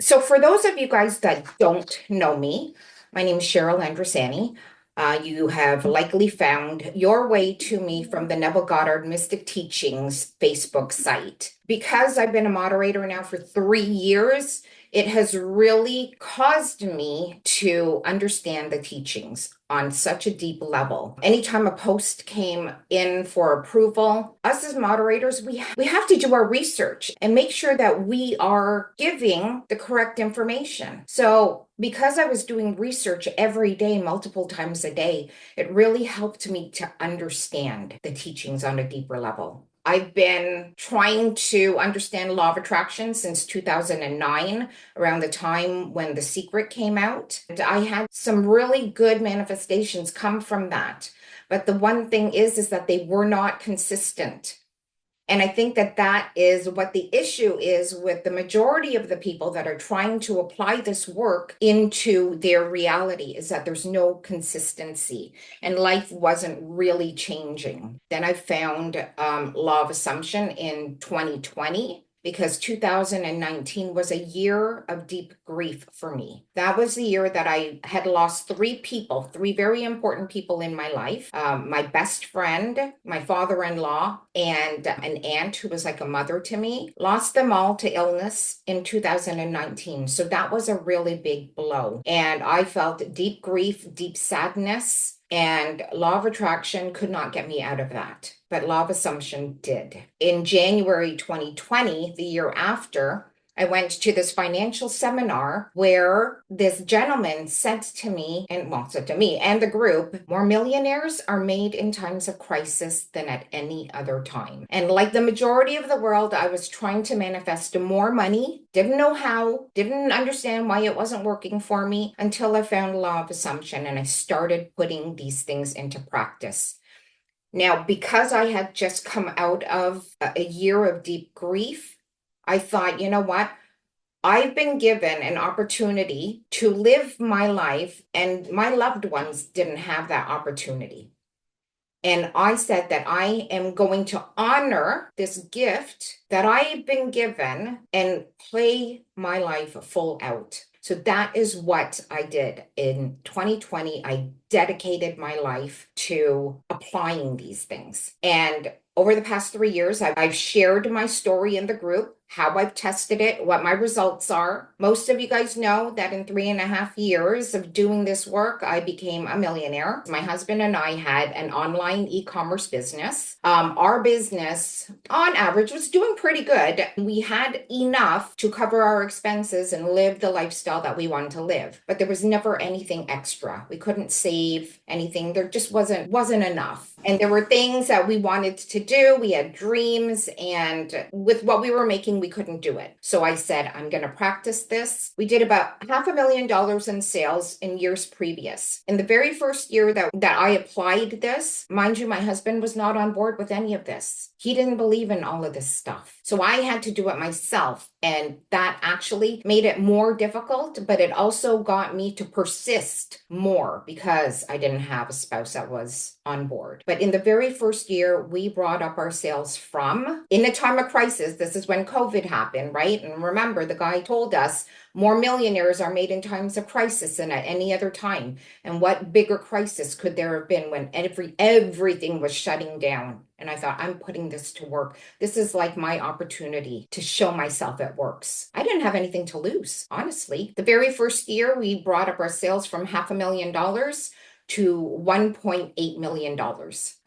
So for those of you guys that don't know me, my name is Cheryl Andrasani. You have likely found your way to me from the Neville Goddard Mystic Teachings Facebook site. Because I've been a moderator now for 3 years, it has really caused me to understand the teachings on such a deep level. Anytime a post came in for approval, us as moderators, we have to do our research and make sure that we are giving the correct information. So because I was doing research every day, multiple times a day, it really helped me to understand the teachings on a deeper level. I've been trying to understand law of attraction since 2009, around the time when The Secret came out. And I had some really good manifestations come from that. But the one thing is that they were not consistent. And I think that that is what the issue is with the majority of the people that are trying to apply this work into their reality, is that there's no consistency and life wasn't really changing. Then I found law of assumption in 2020, because 2019 was a year of deep grief for me. That was the year that I had lost three people, three very important people in my life. My best friend, my father-in-law, and an aunt who was like a mother to me. Lost them all to illness in 2019. So that was a really big blow. And I felt deep grief, deep sadness. And law of attraction could not get me out of that, but law of assumption did. In January 2020, the year after, I went to this financial seminar where this gentleman said to me and the group, more millionaires are made in times of crisis than at any other time. And like the majority of the world, I was trying to manifest more money, didn't know how, didn't understand why it wasn't working for me until I found law of assumption and I started putting these things into practice. Now, because I had just come out of a year of deep grief, I thought, you know what? I've been given an opportunity to live my life, and my loved ones didn't have that opportunity. And I said that I am going to honor this gift that I've been given and play my life full out. So that is what I did in 2020. I dedicated my life to applying these things. And over the past 3 years, I've shared my story in the group, how I've tested it, what my results are. Most of you guys know that in 3.5 years of doing this work, I became a millionaire. My husband and I had an online e-commerce business. Our business, on average, was doing pretty good. We had enough to cover our expenses and live the lifestyle that we wanted to live, but there was never anything extra. We couldn't save anything. There just wasn't enough. And there were things that we wanted to do. We had dreams, and with what we were making, we couldn't do it. So I said, I'm going to practice this. We did about $500,000 in sales in years previous. In the very first year that I applied this, mind you, my husband was not on board with any of this. He didn't believe in all of this stuff. So I had to do it myself. And that actually made it more difficult, but it also got me to persist more because I didn't have a spouse that was on board. But in the very first year, we brought up our sales from, in a time of crisis, this is when COVID happened, right? And remember, the guy told us more millionaires are made in times of crisis than at any other time. And what bigger crisis could there have been when everything was shutting down? And I thought, I'm putting this to work. This is like my opportunity to show myself it works. I didn't have anything to lose, honestly. The very first year, we brought up our sales from $500,000 to $1.8 million.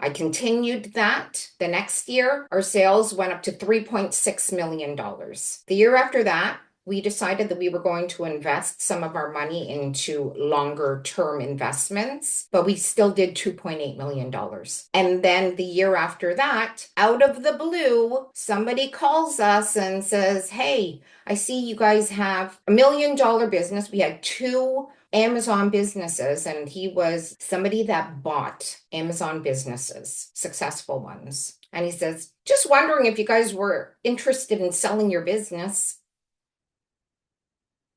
I continued that. The next year, our sales went up to $3.6 million. The year after that, we decided that we were going to invest some of our money into longer term investments, but we still did $2.8 million. And then the year after that, out of the blue, somebody calls us and says, hey, I see you guys have $1 million business. We had two Amazon businesses, and he was somebody that bought Amazon businesses, successful ones. And he says, just wondering if you guys were interested in selling your business.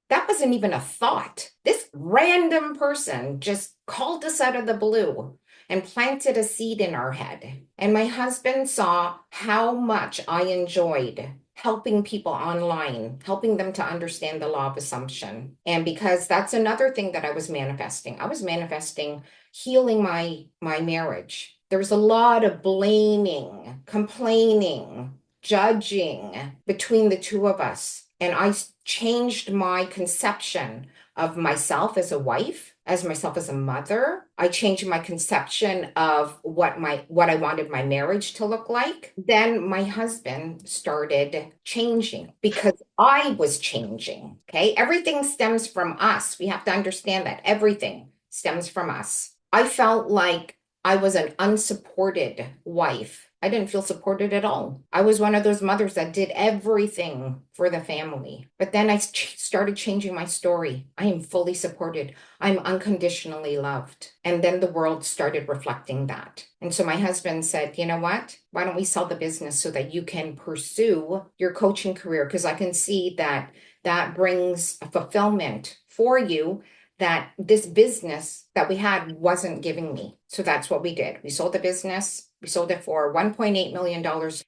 That wasn't even a thought. This random person just called us out of the blue and planted a seed in our head. And my husband saw how much I enjoyed helping people online, helping them to understand the law of assumption. And because that's another thing that I was manifesting healing my marriage. There was a lot of blaming, complaining, judging between the two of us. And I changed my conception of myself as a wife, as myself as a mother. I changed my conception of what I wanted my marriage to look like. Then my husband started changing because I was changing. Okay. Everything stems from us. We have to understand that everything stems from us. I felt like I was an unsupported wife. I didn't feel supported at all. I was one of those mothers that did everything for the family. But then I started changing my story. I am fully supported. I'm unconditionally loved. And then the world started reflecting that. And so my husband said, you know what? Why don't we sell the business so that you can pursue your coaching career? Because I can see that that brings a fulfillment for you that this business that we had wasn't giving me. So that's what we did. We sold the business. We sold it for $1.8 million.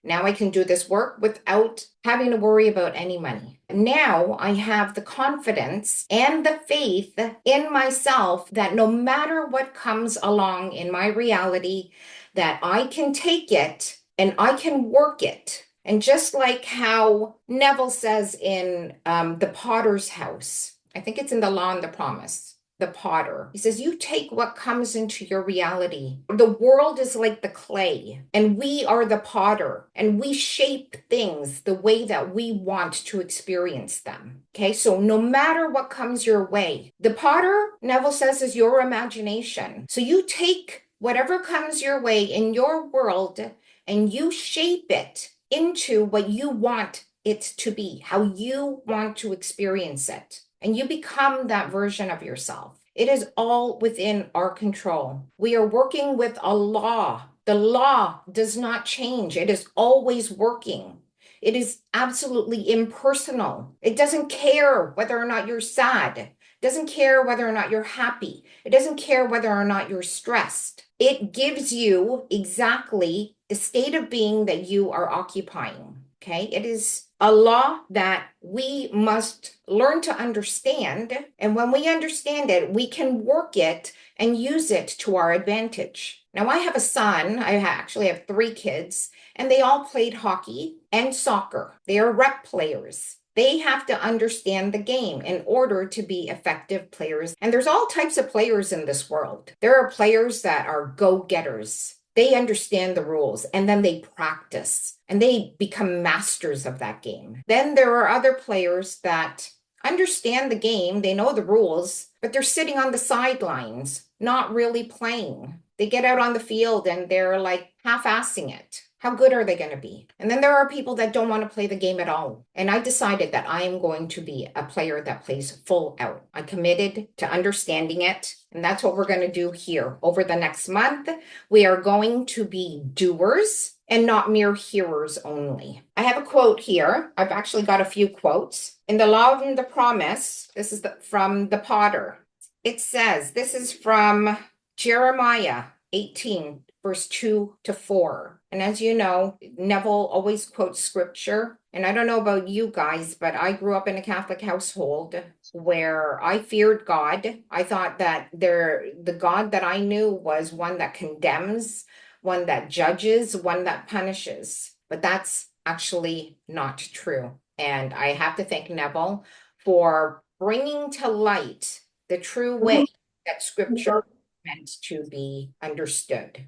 Now I can do this work without having to worry about any money. Now I have the confidence and the faith in myself that no matter what comes along in my reality, that I can take it and I can work it. And just like how Neville says in The Potter's House, I think it's in The Law and the Promise, the potter. He says, you take what comes into your reality. The world is like the clay, and we are the potter, and we shape things the way that we want to experience them. Okay, so no matter what comes your way, the potter, Neville says, is your imagination. So you take whatever comes your way in your world and you shape it into what you want it to be, how you want to experience it. And you become that version of yourself. It is all within our control. We are working with a law. The law does not change. It is always working. It is absolutely impersonal. It doesn't care whether or not you're sad. It doesn't care whether or not you're happy. It doesn't care whether or not you're stressed. It gives you exactly the state of being that you are occupying. Okay, it is a law that we must learn to understand. And when we understand it, we can work it and use it to our advantage. Now, I have a son. I actually have 3 kids, and they all played hockey and soccer. They are rep players. They have to understand the game in order to be effective players. And there's all types of players in this world. There are players that are go-getters. They understand the rules and then they practice and they become masters of that game. Then there are other players that understand the game, they know the rules, but they're sitting on the sidelines, not really playing. They get out on the field and they're like half-assing it. How good are they going to be? And then there are people that don't want to play the game at all. And I decided that I am going to be a player that plays full out. I committed to understanding it. And that's what we're going to do here. Over the next month, we are going to be doers and not mere hearers only. I have a quote here. I've actually got a few quotes. In The Law and the Promise, this is from the Potter. It says, this is from Jeremiah 18, verse 2 to 4. And as you know, Neville always quotes scripture. And I don't know about you guys, but I grew up in a Catholic household where I feared God. I thought that the God that I knew was one that condemns, one that judges, one that punishes. But that's actually not true. And I have to thank Neville for bringing to light the true way that scripture meant to be understood.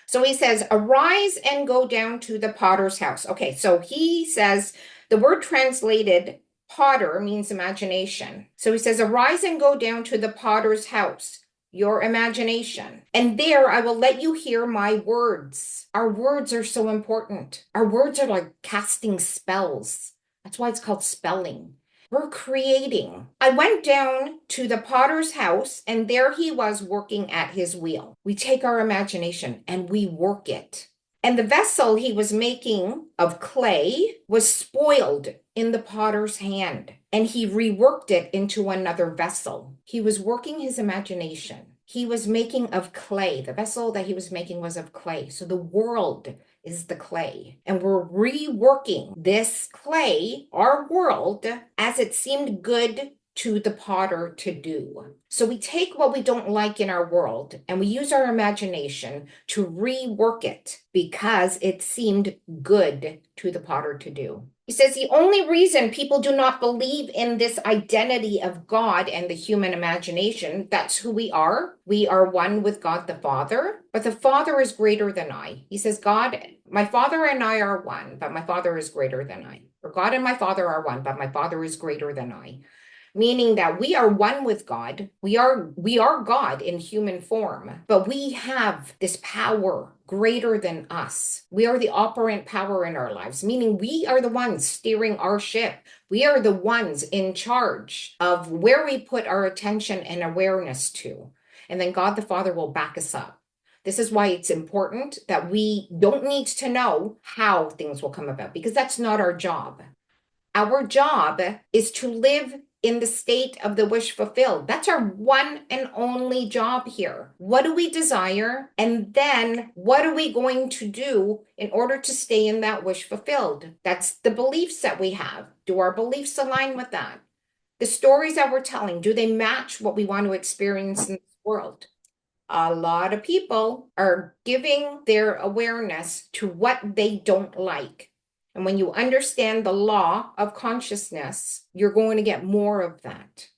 So he says, arise and go down to the potter's house. Okay, so he says the word translated potter means imagination. So he says, arise and go down to the potter's house, your imagination. And there I will let you hear my words. Our words are so important. Our words are like casting spells. That's why it's called spelling. We're creating. I went down to the potter's house and there he was working at his wheel. We take our imagination and we work it. And the vessel he was making of clay was spoiled in the potter's hand. And he reworked it into another vessel. He was working his imagination. He was making of clay. The vessel that he was making was of clay. So the world is the clay. And we're reworking this clay, our world, as it seemed good to the potter to do. So we take what we don't like in our world and we use our imagination to rework it because it seemed good to the potter to do. He says the only reason people do not believe in this identity of God and the human imagination, that's who we are. We are one with God the Father, but the Father is greater than I. He says, God, my Father and I are one, but my Father is greater than I. Or God and my Father are one, but my Father is greater than I. Meaning that we are one with God. We are God in human form, but we have this power greater than us. We are the operant power in our lives, meaning we are the ones steering our ship. We are the ones in charge of where we put our attention and awareness to. And then God the Father will back us up. This is why it's important that we don't need to know how things will come about, because that's not our job. Our job is to live in the state of the wish fulfilled. That's our one and only job here. What do we desire? And then what are we going to do in order to stay in that wish fulfilled? That's the beliefs that we have. Do our beliefs align with that? The stories that we're telling, do they match what we want to experience in this world? A lot of people are giving their awareness to what they don't like. And when you understand the law of consciousness, you're going to get more of that.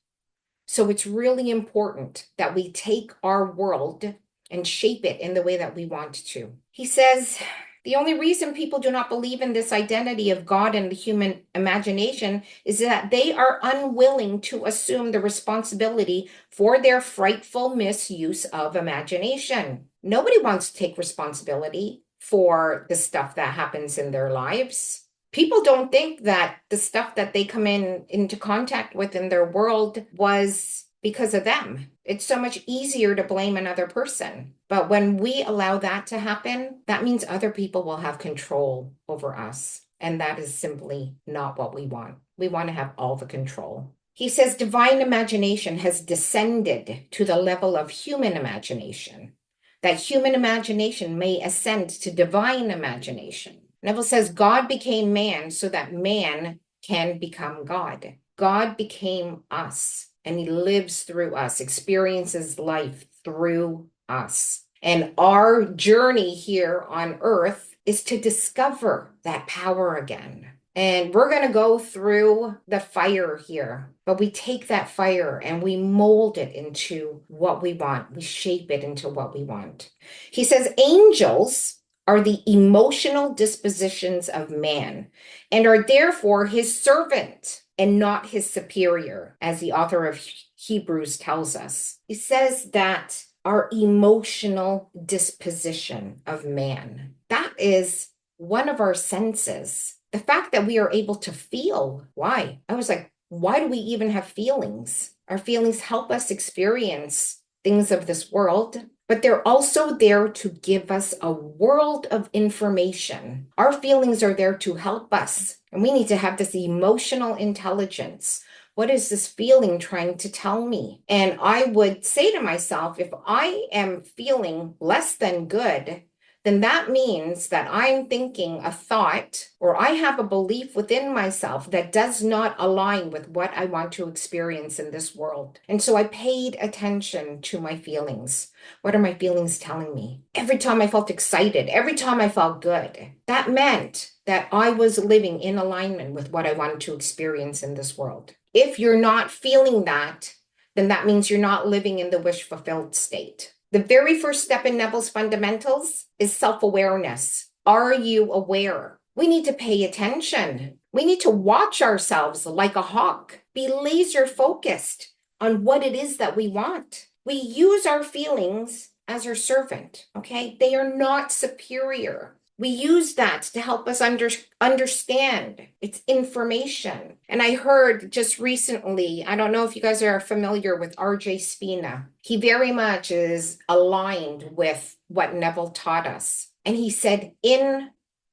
So it's really important that we take our world and shape it in the way that we want to. He says, the only reason people do not believe in this identity of God and the human imagination is that they are unwilling to assume the responsibility for their frightful misuse of imagination. Nobody wants to take responsibility for the stuff that happens in their lives. People don't think that the stuff that they come into contact with in their world was because of them. It's so much easier to blame another person. But when we allow that to happen, that means other people will have control over us. And that is simply not what we want. We want to have all the control. He says divine imagination has descended to the level of human imagination, that human imagination may ascend to divine imagination. Neville says God became man so that man can become God. God became us. And he lives through us, experiences life through us. And our journey here on earth is to discover that power again. And we're going to go through the fire here, but we take that fire and we mold it into what we want. We shape it into what we want. He says angels are the emotional dispositions of man and are therefore his servant and not his superior, as the author of Hebrews tells us. He says that our emotional disposition of man, that is one of our senses. The fact that we are able to feel. Why? I was like, why do we even have feelings? Our feelings help us experience things of this world, but they're also there to give us a world of information. Our feelings are there to help us, and we need to have this emotional intelligence. What is this feeling trying to tell me? And I would say to myself, if I am feeling less than good, then that means that I'm thinking a thought or I have a belief within myself that does not align with what I want to experience in this world. And so I paid attention to my feelings. What are my feelings telling me? Every time I felt excited, every time I felt good, that meant that I was living in alignment with what I wanted to experience in this world. If you're not feeling that, then that means you're not living in the wish-fulfilled state. The very first step in Neville's fundamentals is self-awareness. Are you aware? We need to pay attention. We need to watch ourselves like a hawk, be laser focused on what it is that we want. We use our feelings as our servant, okay? They are not superior. We use that to help us understand. It's information. And I heard just recently, I don't know if you guys are familiar with R.J. Spina. He very much is aligned with what Neville taught us. And he said, in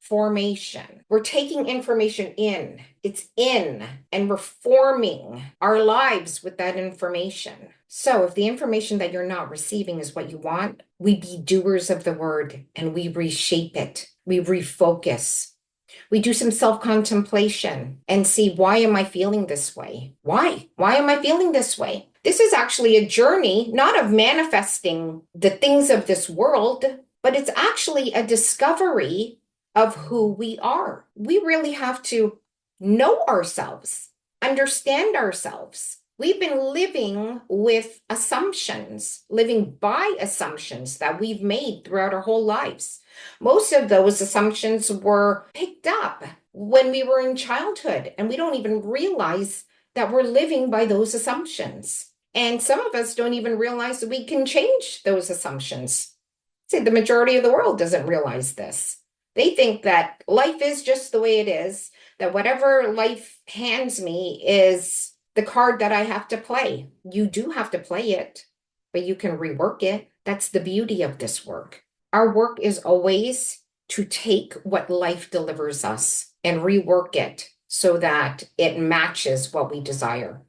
formation. We're taking information in. It's in, and we're forming our lives with that information. So if the information that you're not receiving is what you want, we be doers of the word and we reshape it. We refocus. We do some self-contemplation and see, why am I feeling this way? Why? Why am I feeling this way? This is actually a journey, not of manifesting the things of this world, but it's actually a discovery of who we are. We really have to know ourselves, understand ourselves. We've been living with assumptions, living by assumptions that we've made throughout our whole lives. Most of those assumptions were picked up when we were in childhood, and we don't even realize that we're living by those assumptions. And some of us don't even realize that we can change those assumptions. Say the majority of the world doesn't realize this. They think that life is just the way it is, that whatever life hands me is the card that I have to play. You do have to play it, but you can rework it. That's the beauty of this work. Our work is always to take what life delivers us and rework it so that it matches what we desire.